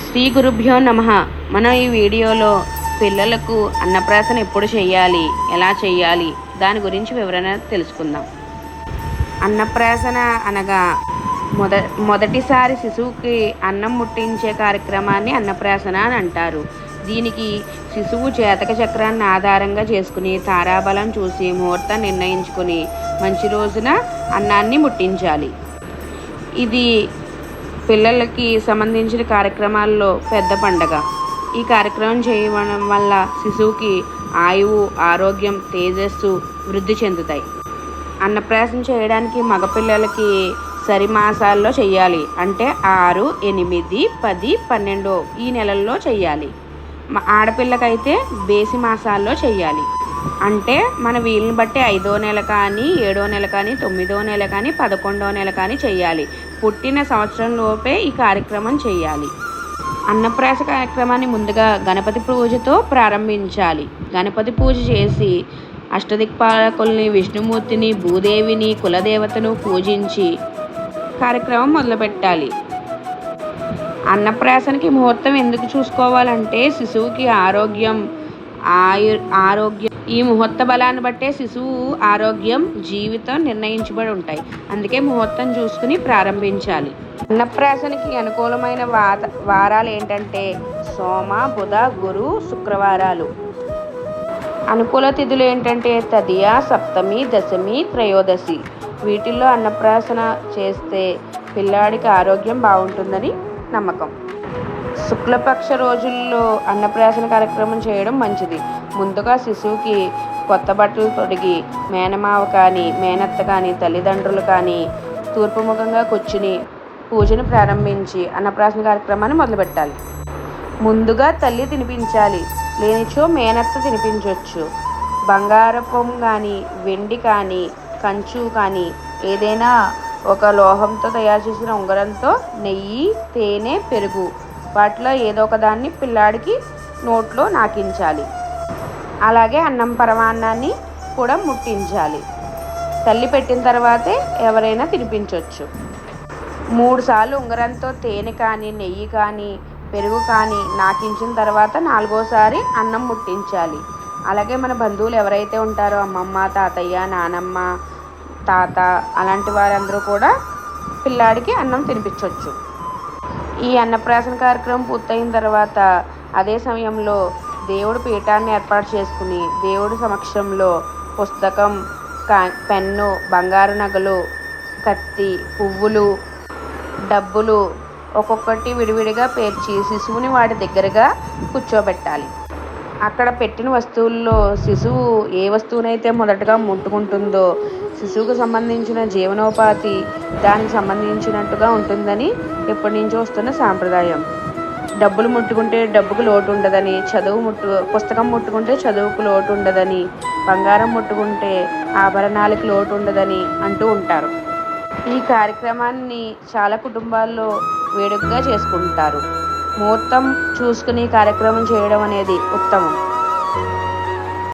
శ్రీ గురుభ్యో నమః. మనం ఈ వీడియోలో పిల్లలకు అన్నప్రాసన ఎప్పుడు చేయాలి, ఎలా చేయాలి, దాని గురించి వివరణ తెలుసుకుందాం. అన్నప్రాసన అనగా మొదటిసారి శిశువుకి అన్నం ముట్టించే కార్యక్రమాన్ని అన్నప్రాసన అని అంటారు. దీనికి శిశువు జాతక చక్రాన్ని ఆధారంగా చేసుకుని తారాబలం చూసి ముహూర్తం నిర్ణయించుకుని మంచి రోజున అన్నాన్ని ముట్టించాలి. ఇది పిల్లలకి సంబంధించిన కార్యక్రమాల్లో పెద్ద పండగ. ఈ కార్యక్రమం చేయడం వల్ల శిశువుకి ఆయువు, ఆరోగ్యం, తేజస్సు వృద్ధి చెందుతాయి. అన్నప్రాసన చేయడానికి మగపిల్లలకి సరి మాసాల్లో చేయాలి. అంటే 6, 8, 10, 12 ఈ నెలల్లో చేయాలి. ఆడపిల్లకైతే బేసి మాసాల్లో చేయాలి. అంటే మన వీలుని బట్టి 5వ నెల కానీ, 7వ నెల కానీ, 9వ నెల కానీ, 11వ నెల కానీ చేయాలి. పుట్టిన సంవత్సరంలోపే ఈ కార్యక్రమం చేయాలి. అన్నప్రాస కార్యక్రమాన్ని ముందుగా గణపతి పూజతో ప్రారంభించాలి. గణపతి పూజ చేసి అష్టదిక్పాలకుల్ని, విష్ణుమూర్తిని, భూదేవిని, కులదేవతను పూజించి కార్యక్రమం మొదలుపెట్టాలి. అన్నప్రాసనకి ముహూర్తం ఎందుకు చూసుకోవాలంటే శిశువుకి ఆరోగ్యం, ఈ ముహూర్త బలాన్ని బట్టే శిశువు ఆరోగ్యం, జీవితం నిర్ణయించబడి ఉంటాయి. అందుకే ముహూర్తం చూసుకుని ప్రారంభించాలి. అన్నప్రాసనకి అనుకూలమైన వారాలు ఏంటంటే సోమ, బుధ, గురు, శుక్రవారాలు. అనుకూల తిథులు ఏంటంటే తదియ, సప్తమి, దశమి, త్రయోదశి. వీటిల్లో అన్నప్రాసన చేస్తే పిల్లాడికి ఆరోగ్యం బాగుంటుందని నమ్మకం. శుక్లపక్ష రోజుల్లో అన్నప్రాసన కార్యక్రమం చేయడం మంచిది. ముందుగా శిశువుకి కొత్త బట్టలు తొడిగి మేనమావ కానీ, మేనత్త కానీ, తల్లిదండ్రులు కానీ తూర్పుముఖంగా కూర్చుని పూజను ప్రారంభించి అన్నప్రాసన కార్యక్రమాన్ని మొదలుపెట్టాలి. ముందుగా తల్లి తినిపించాలి, లేనిచో మేనత్త తినిపించవచ్చు. బంగారపం కానీ, వెండి కానీ, కంచు కానీ ఏదైనా ఒక లోహంతో తయారు చేసిన ఉంగరంతో నెయ్యి, తేనె, పెరుగు వాటిలో ఏదో ఒక దాన్ని పిల్లాడికి నోట్లో నాకించాలి. అలాగే అన్నం పరమాన్నాన్ని కూడా ముట్టించాలి. తల్లి పెట్టిన తర్వాతే ఎవరైనా తినిపించవచ్చు. 3 సార్లు ఉంగరంతో తేనె కానీ, నెయ్యి కానీ, పెరుగు కానీ నాకించిన తర్వాత 4వసారి అన్నం ముట్టించాలి. అలాగే మన బంధువులు ఎవరైతే ఉంటారో అమ్మమ్మ, తాతయ్య, నానమ్మ, తాత అలాంటి వారందరూ కూడా పిల్లాడికి అన్నం తినిపించవచ్చు. ఈ అన్నప్రాసన కార్యక్రమం పూర్తయిన తర్వాత అదే సమయంలో దేవుడి పీఠాన్ని ఏర్పాటు చేసుకుని దేవుడి సమక్షంలో పుస్తకం, పెన్ను, బంగారు నగలు, కత్తి, పువ్వులు, డబ్బులు ఒక్కొక్కటి విడివిడిగా పేర్చి శిశువుని వాటి దగ్గరగా కూర్చోబెట్టాలి. అక్కడ పెట్టిన వస్తువుల్లో శిశువు ఏ వస్తువునైతే మొదటగా ముట్టుకుంటుందో శిశువుకు సంబంధించిన జీవనోపాధి దానికి సంబంధించినట్టుగా ఉంటుందని ఎప్పటి నుంచో వస్తున్న సాంప్రదాయం. డబ్బులు ముట్టుకుంటే డబ్బుకు లోటు ఉండదని, పుస్తకం ముట్టుకుంటే చదువుకు లోటు ఉండదని, బంగారం ముట్టుకుంటే ఆభరణాలకు లోటు ఉండదని అంటూ ఉంటారు. ఈ కార్యక్రమాన్ని చాలా కుటుంబాల్లో వేడుకగా చేసుకుంటారు. ముహూర్తం చూసుకుని కార్యక్రమం చేయడం అనేది ఉత్తమం.